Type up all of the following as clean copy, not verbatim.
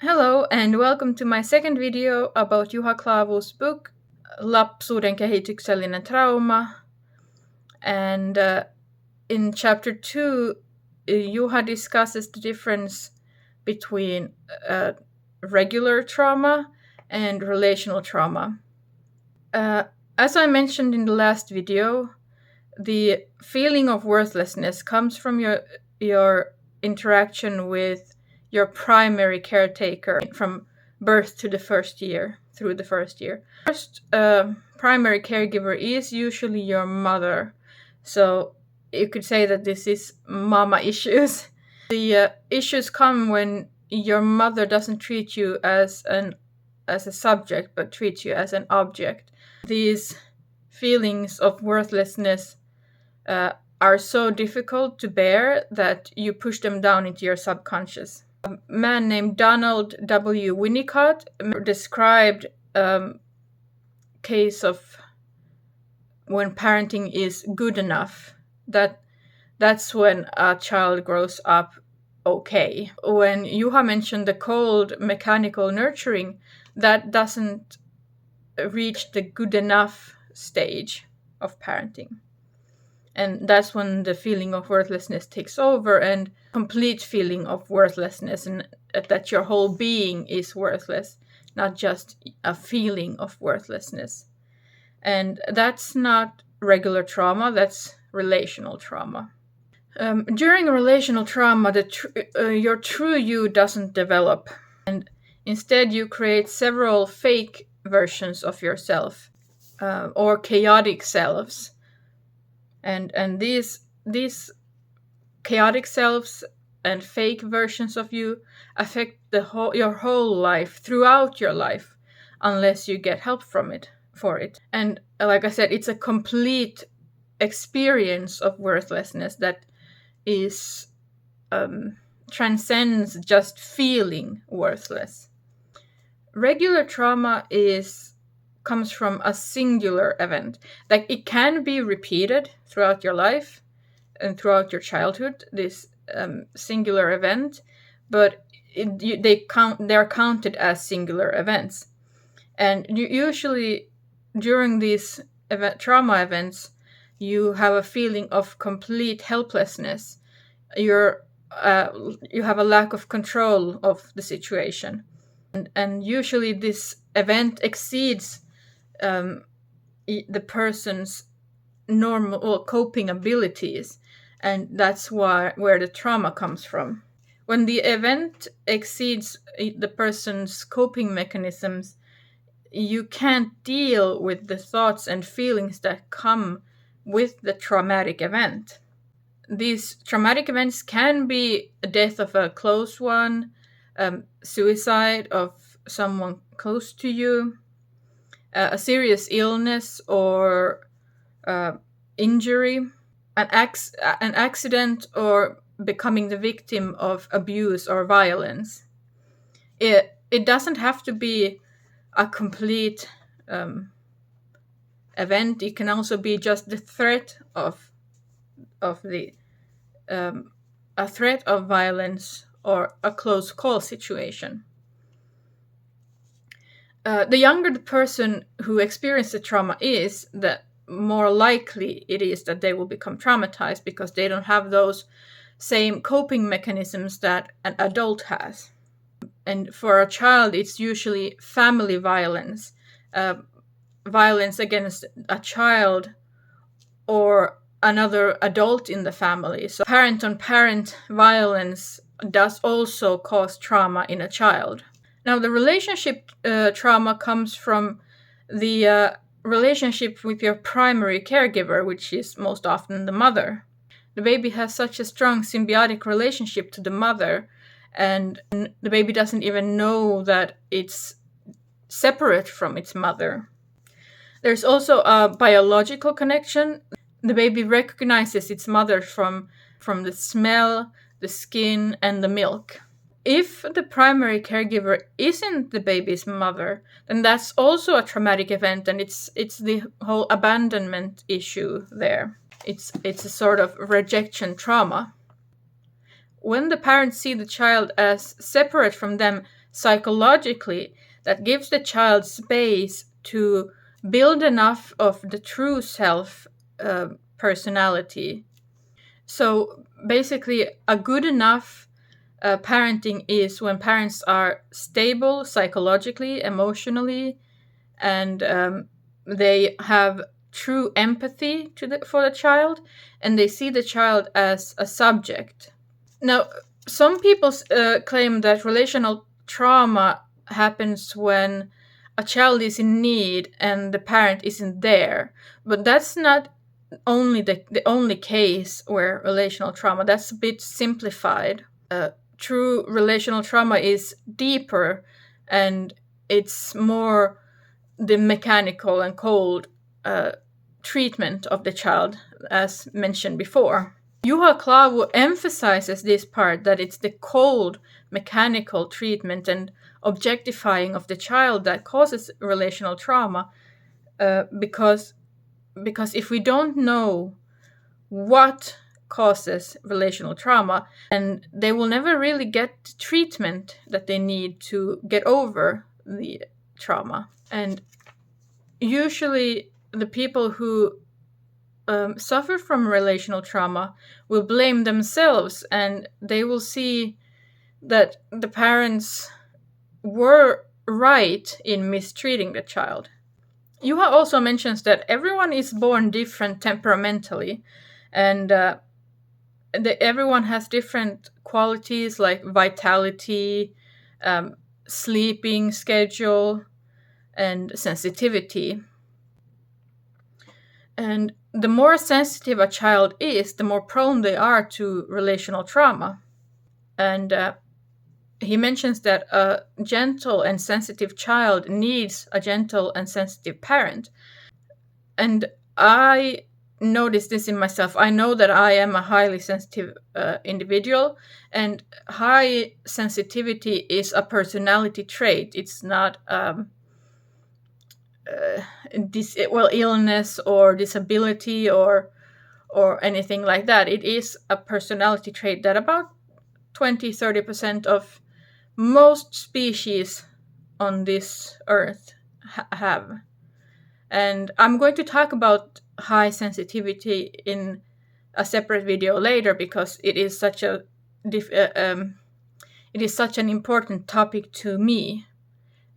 Hello and welcome to my second video about Juha Klaavu's book Lapsuuden kehityksellinen trauma. And in chapter 2, Juha discusses the difference between regular trauma and relational trauma. As I mentioned in the last video, the feeling of worthlessness comes from your interaction with your primary caretaker from birth to the first year, through the first year. First primary caregiver is usually your mother. So you could say that this is mama issues. The issues come when your mother doesn't treat you as a subject, but treats you as an object. These feelings of worthlessness are so difficult to bear that you push them down into your subconscious. A man named Donald W. Winnicott described a case of when parenting is good enough. That's when a child grows up okay. When Juha mentioned the cold mechanical nurturing, that doesn't reach the good enough stage of parenting. And that's when the feeling of worthlessness takes over, and complete feeling of worthlessness, and that your whole being is worthless, not just a feeling of worthlessness. And that's not regular trauma, that's relational trauma. During relational trauma, your true you doesn't develop, and instead you create several fake versions of yourself, or chaotic selves. And these chaotic selves and fake versions of you affect your whole life, throughout your life, unless you get help for it. And like I said, it's a complete experience of worthlessness that is transcends just feeling worthless. Regular trauma comes from a singular event. Like, it can be repeated throughout your life and throughout your childhood, this singular event, but they're counted as singular events. And usually during these trauma events, you have a feeling of complete helplessness. You have a lack of control of the situation, and usually this event exceeds the person's normal coping abilities, and that's where the trauma comes from. When the event exceeds the person's coping mechanisms, you can't deal with the thoughts and feelings that come with the traumatic event. These traumatic events can be a death of a close one, suicide of someone close to you, a serious illness or injury, an accident, or becoming the victim of abuse or violence. It doesn't have to be a complete event. It can also be just the threat of a threat of violence or a close call situation. The younger the person who experienced the trauma is, the more likely it is that they will become traumatized, because they don't have those same coping mechanisms that an adult has. And for a child, it's usually family violence, violence against a child or another adult in the family. So parent-on-parent violence does also cause trauma in a child. Now, the relationship trauma comes from the relationship with your primary caregiver, which is most often the mother. The baby has such a strong symbiotic relationship to the mother, and the baby doesn't even know that it's separate from its mother. There's also a biological connection. The baby recognizes its mother from the smell, the skin, and the milk. If the primary caregiver isn't the baby's mother, then that's also a traumatic event, and it's the whole abandonment issue there. It's a sort of rejection trauma. When the parents see the child as separate from them, psychologically that gives the child space to build enough of the true self personality. So basically, a good enough parenting is when parents are stable psychologically, emotionally, and they have true empathy for the child, and they see the child as a subject. Now, some people claim that relational trauma happens when a child is in need and the parent isn't there, but that's not only the only case where relational trauma. That's a bit simplified. True relational trauma is deeper, and it's more the mechanical and cold treatment of the child, as mentioned before. Juha Klavu emphasizes this part, that it's the cold mechanical treatment and objectifying of the child that causes relational trauma, because if we don't know what causes relational trauma, and they will never really get the treatment that they need to get over the trauma. And usually the people who suffer from relational trauma will blame themselves, and they will see that the parents were right in mistreating the child. Juha also mentions that everyone is born different temperamentally, and everyone has different qualities like vitality, sleeping schedule, and sensitivity. And the more sensitive a child is, the more prone they are to relational trauma. And he mentions that a gentle and sensitive child needs a gentle and sensitive parent. And I notice this in myself. I know that I am a highly sensitive individual, and high sensitivity is a personality trait. It's not illness or disability or anything like that. It is a personality trait that about 20-30% of most species on this earth have. And I'm going to talk about high sensitivity in a separate video later, because it is such an important topic to me.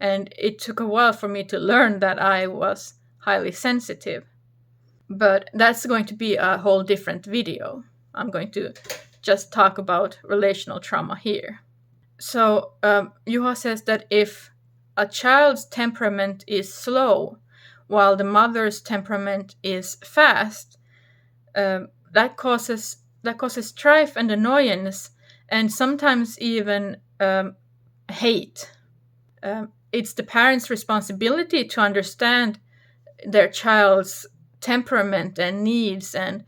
And it took a while for me to learn that I was highly sensitive. But that's going to be a whole different video. I'm going to just talk about relational trauma here. So Juha says that if a child's temperament is slow, while the mother's temperament is fast, that causes strife and annoyance, and sometimes even hate. It's the parents' responsibility to understand their child's temperament and needs, and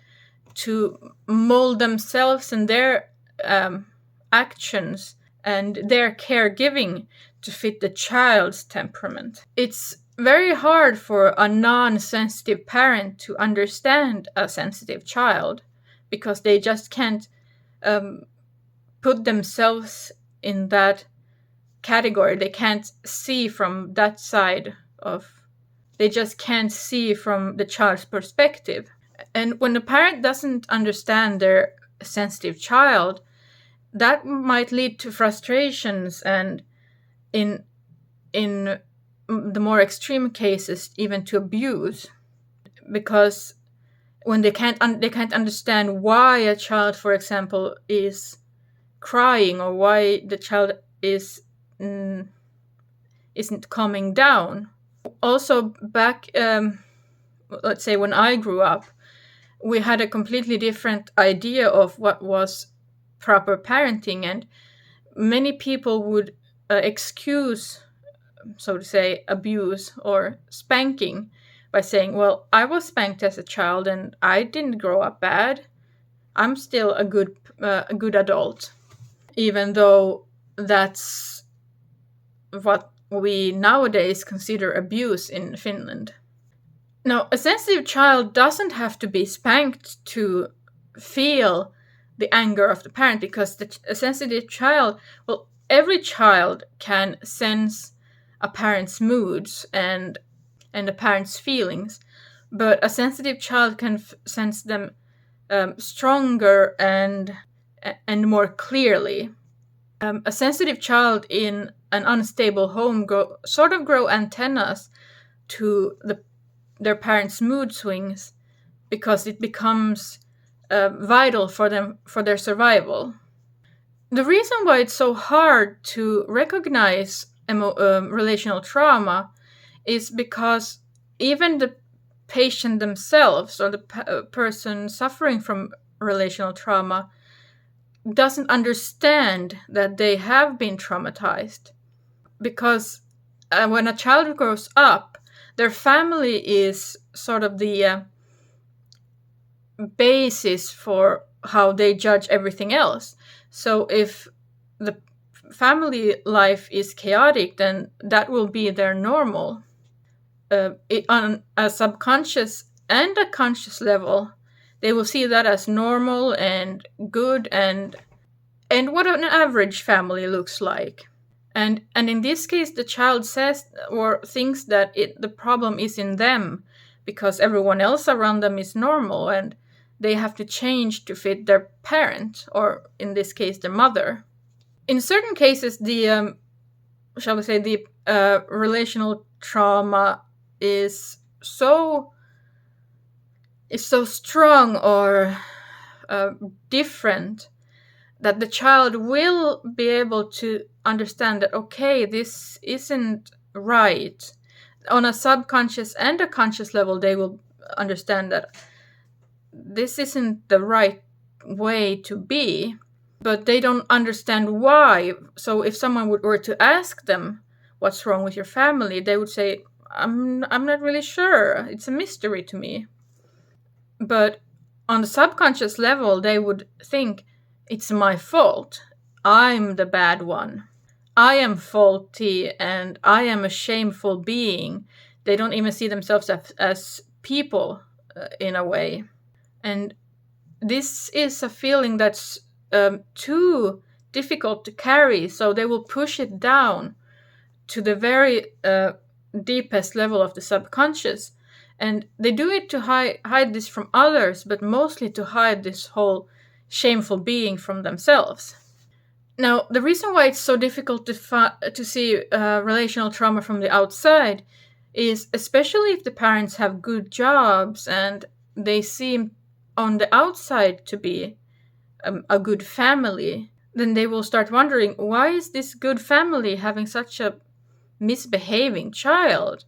to mold themselves and their actions and their caregiving to fit the child's temperament. It's very hard for a non-sensitive parent to understand a sensitive child, because they just can't put themselves in that category. They can't see from that side they just can't see from the child's perspective. And when a parent doesn't understand their sensitive child, that might lead to frustrations, and in the more extreme cases, even to abuse, because when they can't understand why a child, for example, is crying, or why the child isn't calming down. Also, back let's say when I grew up, we had a completely different idea of what was proper parenting, and many people would excuse, so to say, abuse or spanking by saying, well, I was spanked as a child and I didn't grow up bad. I'm still a good adult, even though that's what we nowadays consider abuse in Finland. Now, a sensitive child doesn't have to be spanked to feel the anger of the parent, because a sensitive child will every child can sense a parent's moods and a parent's feelings, but a sensitive child can sense them stronger and more clearly. A sensitive child in an unstable home grow antennas to their parents' mood swings, because it becomes vital for them, for their survival. The reason why it's so hard to recognize relational trauma is because even the patient themselves, or the person suffering from relational trauma, doesn't understand that they have been traumatized. Because when a child grows up, their family is sort of the basis for how they judge everything else. So if the family life is chaotic, then that will be their normal. On a subconscious and a conscious level, they will see that as normal and good, and what an average family looks like. And in this case, the child says or thinks that the problem is in them, because everyone else around them is normal, and they have to change to fit their parent, or in this case, the mother. In certain cases, the shall we say, the relational trauma is so strong or different that the child will be able to understand that, okay, this isn't right. On a subconscious and a conscious level, they will understand that this isn't the right way to be, but they don't understand why. So if someone were to ask them, what's wrong with your family, they would say, I'm not really sure. It's a mystery to me. But on the subconscious level, they would think, it's my fault. I'm the bad one. I am faulty, and I am a shameful being. They don't even see themselves as people in a way. And this is a feeling that's too difficult to carry, so they will push it down to the very deepest level of the subconscious. And they do it to hide this from others, but mostly to hide this whole shameful being from themselves. Now, the reason why it's so difficult to see relational trauma from the outside is, especially if the parents have good jobs and they seem on the outside to be a good family, then they will start wondering, why is this good family having such a misbehaving child?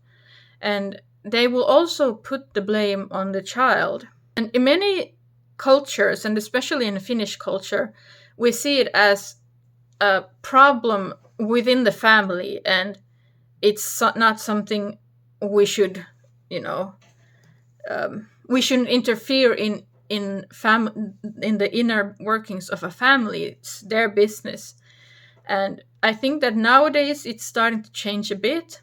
And they will also put the blame on the child. And in many cultures, and especially in the Finnish culture, we see it as a problem within the family, and it's not something we should, we shouldn't interfere in the inner workings of a family. It's their business. And I think that nowadays it's starting to change a bit.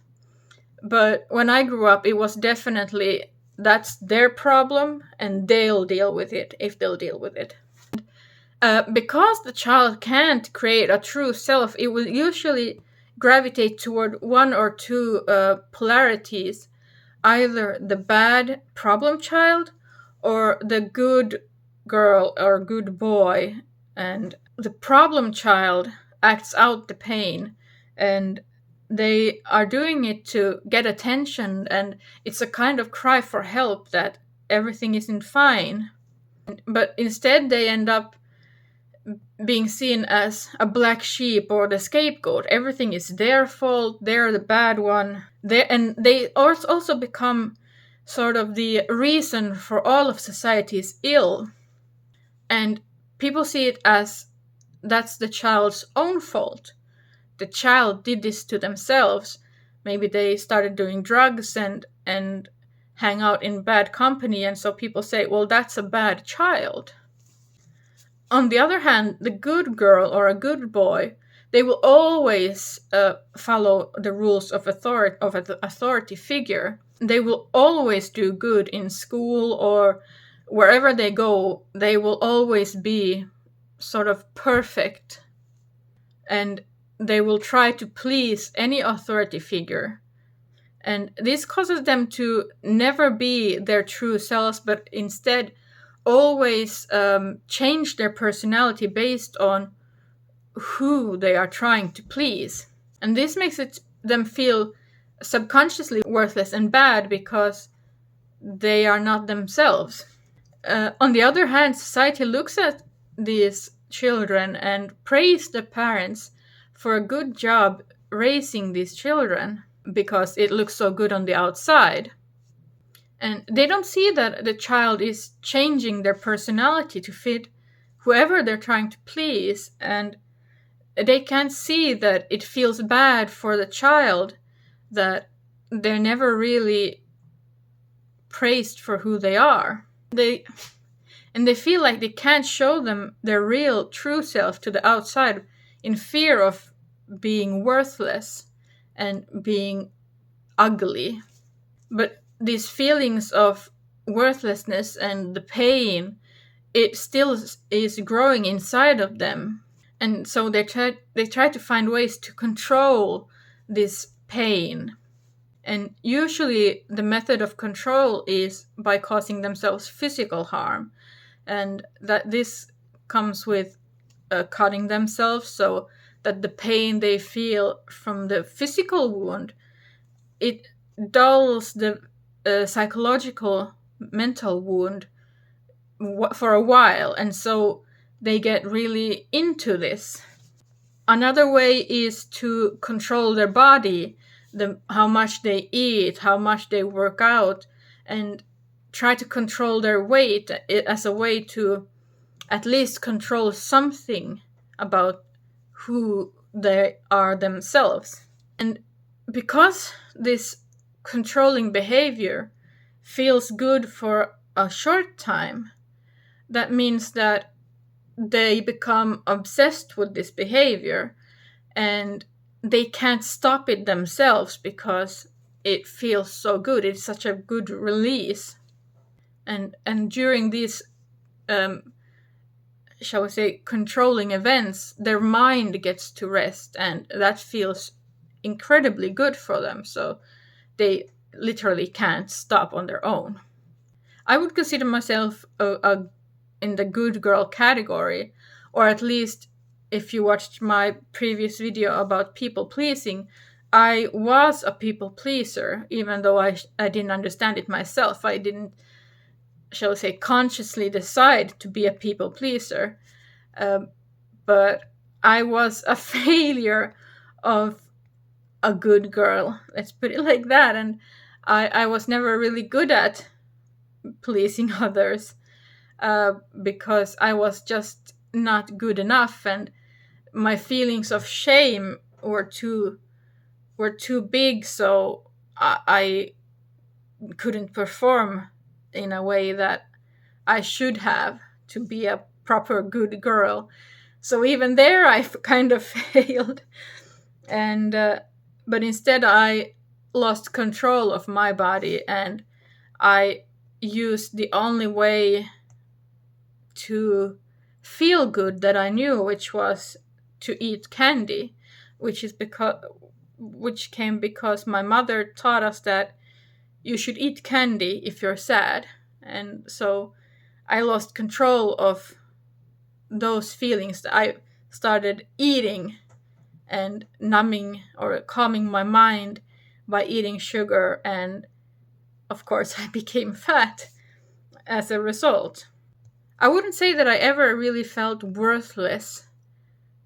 But when I grew up, it was definitely, that's their problem, and they'll deal with it if they'll deal with it. Because the child can't create a true self, it will usually gravitate toward one or two polarities, either the bad problem child or the good girl or good boy. And the problem child acts out the pain, and they are doing it to get attention, and it's a kind of cry for help that everything isn't fine. But instead they end up being seen as a black sheep or the scapegoat. Everything is their fault, they're the bad one. And they also become sort of the reason for all of society's ill. And people see it as that's the child's own fault. The child did this to themselves. Maybe they started doing drugs and hang out in bad company, and so people say, well, that's a bad child. On the other hand, the good girl or a good boy, they will always follow the rules of an authority figure. They will always do good in school or wherever they go. They will always be sort of perfect. And they will try to please any authority figure. And this causes them to never be their true selves, but instead always change their personality based on who they are trying to please. And this makes them feel subconsciously worthless and bad because they are not themselves. On the other hand, society looks at these children and praise the parents for a good job raising these children because it looks so good on the outside. And they don't see that the child is changing their personality to fit whoever they're trying to please, and they can't see that it feels bad for the child that they're never really praised for who they are. They feel like they can't show them their real true self to the outside in fear of being worthless and being ugly. But these feelings of worthlessness and the pain, it still is growing inside of them. And so they try to find ways to control this pain. And usually the method of control is by causing themselves physical harm. And that this comes with cutting themselves so that the pain they feel from the physical wound, it dulls the psychological mental wound for a while, and so they get really into this. Another way is to control their body, how much they eat, how much they work out, and try to control their weight as a way to at least control something about who they are themselves. And because this controlling behavior feels good for a short time, that means that they become obsessed with this behavior and they can't stop it themselves because it feels so good. It's such a good release. And during these shall we say controlling events, their mind gets to rest, and that feels incredibly good for them. So they literally can't stop on their own. I would consider myself in the good girl category, or at least if you watched my previous video about people pleasing, I was a people pleaser, even though I didn't understand it myself. I didn't, shall we say, consciously decide to be a people pleaser, but I was a failure of a good girl, let's put it like that. And I was never really good at pleasing others because I was just not good enough, and my feelings of shame were too big, so I couldn't perform in a way that I should have to be a proper good girl. So even there I kind of failed, and but instead I lost control of my body, and I used the only way to feel good that I knew, which was to eat candy, which came because my mother taught us that you should eat candy if you're sad. And so I lost control of those feelings. I started eating and numbing or calming my mind by eating sugar, and of course I became fat as a result. I wouldn't say that I ever really felt worthless,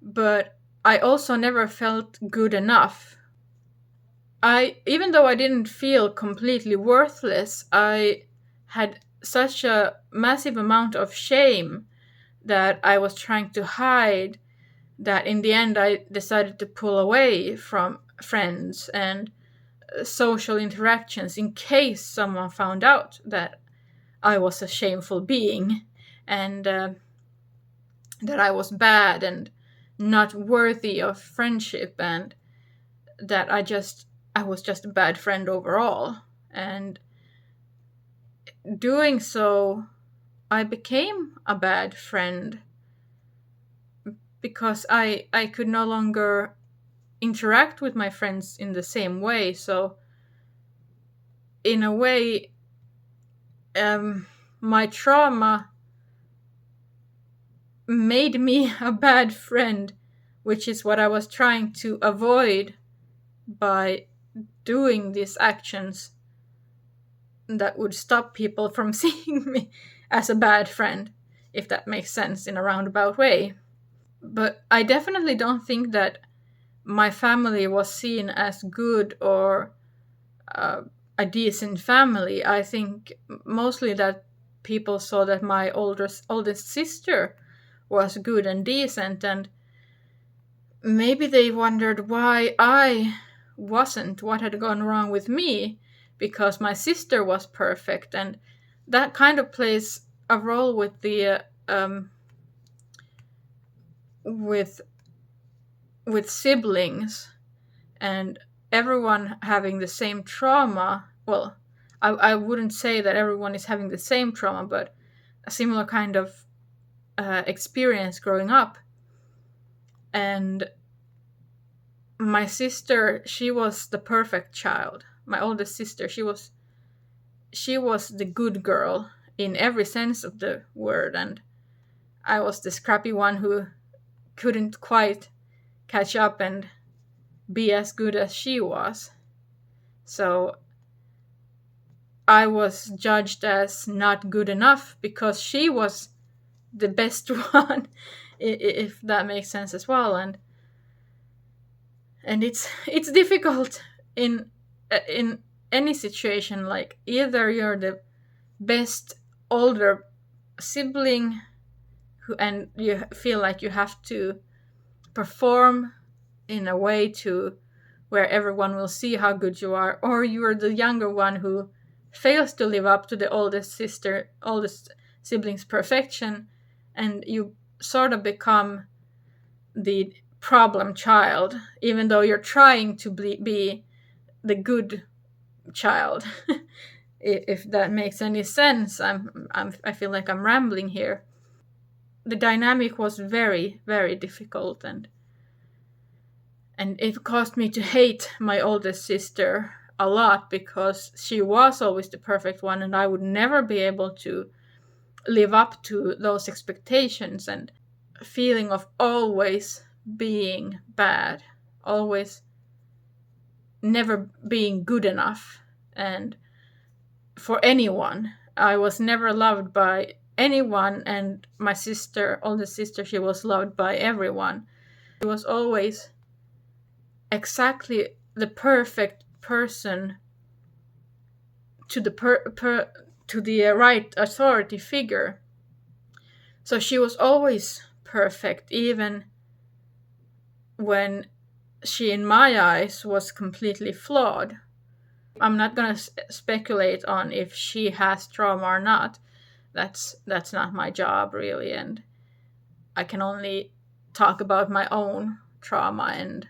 but I also never felt good enough. Even though I didn't feel completely worthless, I had such a massive amount of shame that I was trying to hide that in the end I decided to pull away from friends and social interactions in case someone found out that I was a shameful being and that I was bad and not worthy of friendship, and that I was just a bad friend overall. And doing so, I became a bad friend because I could no longer interact with my friends in the same way. So in a way, my trauma made me a bad friend, which is what I was trying to avoid by doing these actions that would stop people from seeing me as a bad friend, if that makes sense in a roundabout way. But I definitely don't think that my family was seen as good or a decent family. I think mostly that people saw that my oldest sister was good and decent, and maybe they wondered why I wasn't, what had gone wrong with me, because my sister was perfect. And that kind of plays a role with the with siblings and everyone having the same trauma. Well, I wouldn't say that everyone is having the same trauma, but a similar kind of experience growing up. And my sister, she was the perfect child. My oldest sister, she was the good girl in every sense of the word, and I was the scrappy one who couldn't quite catch up and be as good as she was. So I was judged as not good enough because she was the best one, if that makes sense as well. And it's difficult in any situation. Like, either you're the best older sibling and you feel like you have to perform in a way to where everyone will see how good you are, or you're the younger one who fails to live up to the oldest sibling's perfection, and you sort of become the problem child, even though you're trying to be the good child. If that makes any sense. I feel like I'm rambling here. The dynamic was very, very difficult, and it caused me to hate my oldest sister a lot, because she was always the perfect one, and I would never be able to live up to those expectations, and feeling of always being bad, always never being good enough, and for anyone. I was never loved by anyone, and my oldest sister, she was loved by everyone. She was always exactly the perfect person to the right authority figure. So she was always perfect, even when she, in my eyes, was completely flawed. I'm not going to speculate on if she has trauma or not. That's not my job, really, and I can only talk about my own trauma.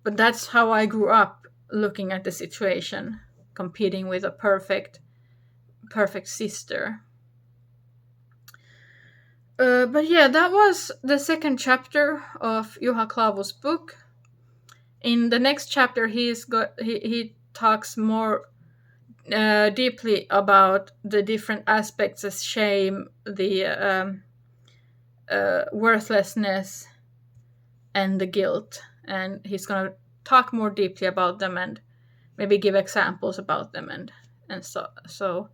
But that's how I grew up, looking at the situation, competing with a perfect sister. But yeah, that was the second chapter of Juha Klaavo's book. In the next chapter, he talks more deeply about the different aspects of shame, the worthlessness, and the guilt. And he's going to talk more deeply about them and maybe give examples about them and so.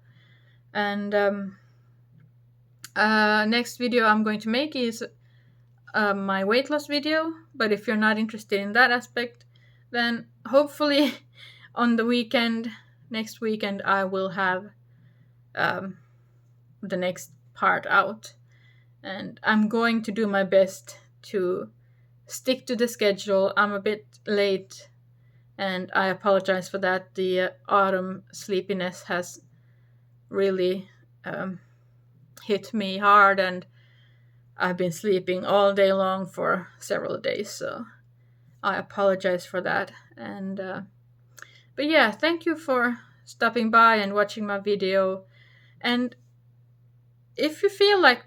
And next video I'm going to make is my weight loss video. But if you're not interested in that aspect, then hopefully on the next weekend, I will have the next part out. And I'm going to do my best to stick to the schedule. I'm a bit late, and I apologize for that. The autumn sleepiness has really hit me hard, and I've been sleeping all day long for several days, so I apologize for that. And but yeah, thank you for stopping by and watching my video. And if you feel like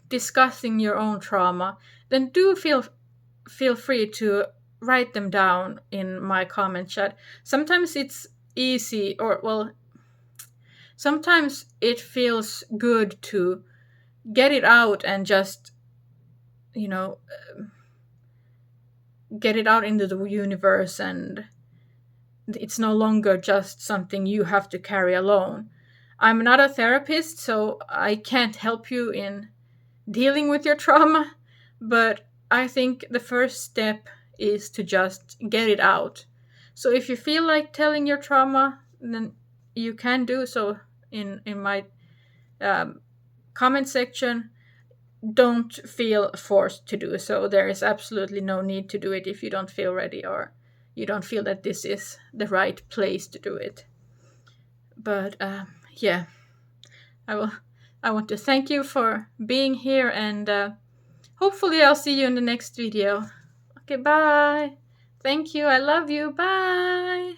discussing your own trauma, then do feel free to write them down in my comment chat. Sometimes it's easy, or well, sometimes it feels good to get it out and just, you know, get it out into the universe, and it's no longer just something you have to carry alone. I'm not a therapist, so I can't help you in dealing with your trauma, but I think the first step is to just get it out. So if you feel like telling your trauma, then you can do so in my comment section. Don't feel forced to do so. There is absolutely no need to do it if you don't feel ready, or you don't feel that this is the right place to do it. But yeah, I want to thank you for being here, and hopefully I'll see you in the next video. Okay, bye. Thank you. I love you. Bye.